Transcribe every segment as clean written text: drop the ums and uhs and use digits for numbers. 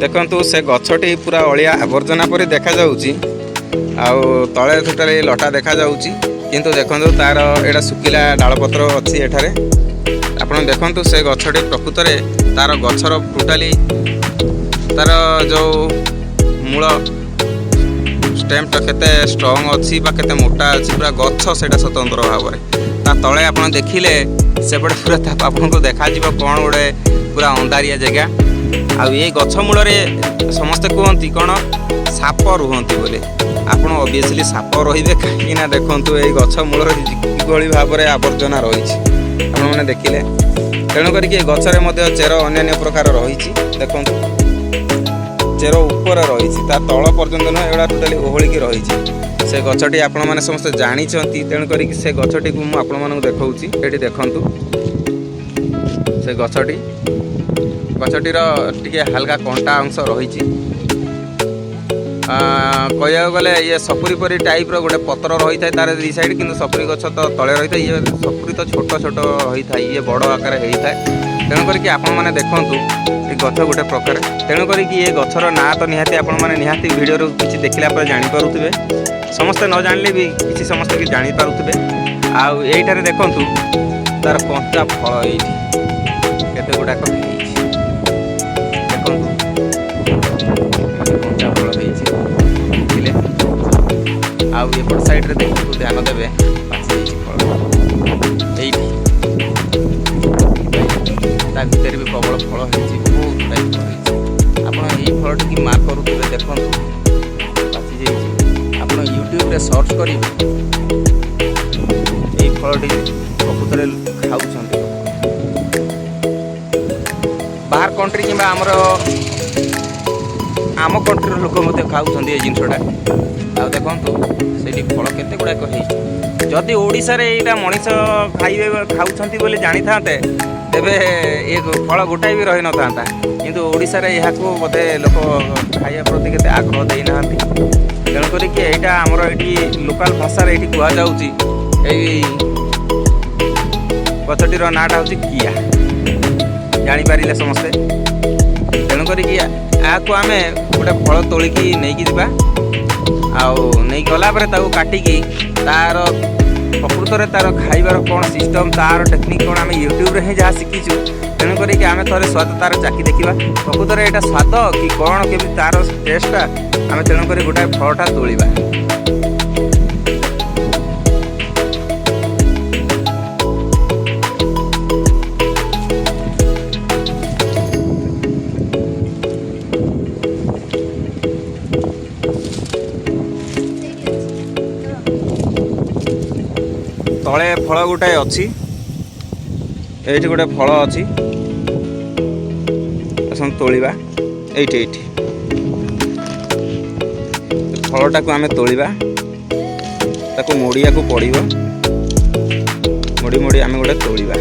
देखु से गछटी पूरा अलिया आवर्जना परी देखा जाउची आउ तले टोटाली लटा देखा जाउची किंतु देखंतु तार एटा सुकिला डालपत्र अछि एठारे आपण देखंतु से गछटी प्रकृत रे तार गछर टोटाली तार जो मूल स्टेमटा केते स्ट्रांग अछि बा केते मोटा अछि पूरा गछ सेटा स्वतंत्र भाव रे ता तळे आपण देखिले सेपटे पूरा था आपन को देखा जीव कोन गोडे पूरा अंधारिया जगह आ ये गछ मूल रे समस्त कहती कौन साप रुहंती बोले आपण ऑब्वियसली साप रहिबे काहे ना देखंतु ए गछ मूल रे किभଳି भाबरे आवर्जना रहिछि आपण माने देखिले तेणु करिके गछरे मध्ये चेर अन्य प्रकार रहिछि देखंतु चेर ऊपर रहिछि ता तळ पर्यंत न एडा टोटली ओहळी की रहिछि से गछटी आपण माने समस्त जानि छंती तेणु करिके से गछटी को मु आपण मानक देखाउछि एठी देखंतु से गछटीर टिके हल्का कंटा अंश रही कह गले ये सपुरी परी टाइप रो गोटे पत्र रही था तार दी साइड कि सपुरी गछ तो तले रही था ये सपुरी तो छोट छोट होता है ये बड़ आकार होता है तेणुक आपण मैंने देखूँ ये गछ गोटे प्रकार तेणुक ये गछर ना तो निहाती आपण मैंने निहाती वीडियो किसी देखला पर जानीपे समस्ते न जानले भी किसी समस्ते कि जानीपे आउ यहीठार देखूँ तार कंचा फल ये गुड़ाक कंचा फल बुझे आउ एपट साइड रे देखो ध्यान देवे पाची फल भितर भी प्रबल फल बहुत टाइप आप फल टी मार्क करुवे देखो पाची जाइए आप यूट्यूब रे सर्च करेंगे ये फल टी प्रकृत खाऊँ बाहर कंट्री कि आम कंट्री लोक खाऊँ ये जिनसटा आ देखु से फल केते गुड़ाक जदि ओडिशा रे एटा मनीष खाइबे खाऊँ बोली जानी था तेबे ये फल गोटाए भी रही न था किंतु ओडिशा रे यहाँ को बोधे लोक खाइबा प्रति केते आग्रह देना तेणुक यहाँ आमर ये लोकल भाषा ये कह जाऊँगी गछटीर नाटा हूँ किया जापारे समस्ते तेणुक को आम गोटे फल तोलिकी नहीं जा नहीं गला काटिकी तार प्रकृत में तार खाइबार कौन सिस्टम तार टेक्निक कौन आम यूट्यूब रे ही जहाँ शिखीचु तेणुक आम थे स्वाद तार चाखी देखा प्रकृत में यहाँ स्वाद कि कौन केमी तार टेस्टा आम तेणुक गोटाए फलटा तोलिबा तले फल गोटाए अच्छी ये गोटे फल अच्छी तोलिबा ये फलटा को आम तोलिबा ताको मोड़िया को पड़ो मोड़ी मोड़ी आम गोटे तोलिबा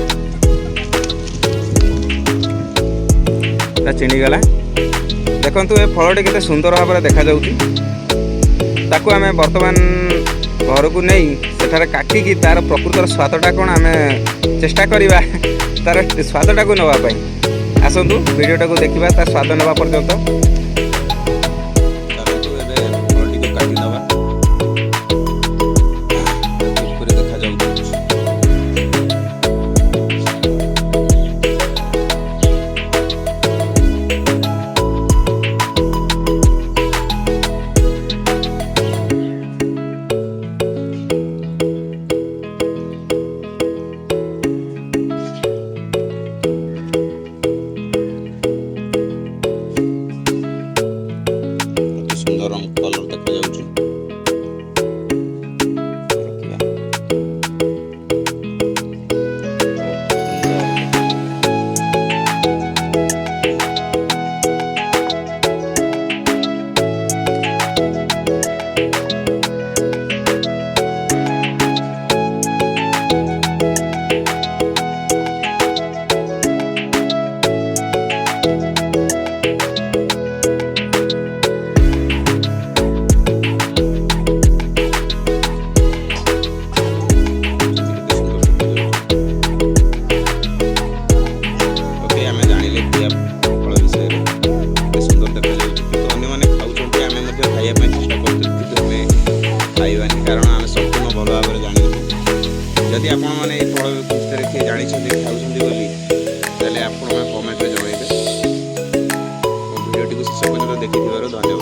चिड़ीगला देखु ये फलटी केते सुंदर भाव देखा जाउची ताको आम वर्तमान घर को नहीं सेठारे काटिकी तार प्रकृतर स्वादटा कौन आम चेष्टा करवा तार स्वादटा को नापी आसतु वीडियोटा को देखा तार स्वाद नापा पर्यंत ଯଦି ଆପଣମାନେ ଏଇ ଫଳ ବିଷୟରେ କିଏ ଜାଣିଛନ୍ତି ଖାଉଛନ୍ତି ବୋଲି ତାହେଲେ ଆପଣମାନେ କମେଣ୍ଟରେ ଜଣାଇବେ। ଭିଡ଼ିଓଟିକୁ ଶେଷ ପର୍ଯ୍ୟନ୍ତ ଦେଖିଥିବାରୁ ଧନ୍ୟବାଦ।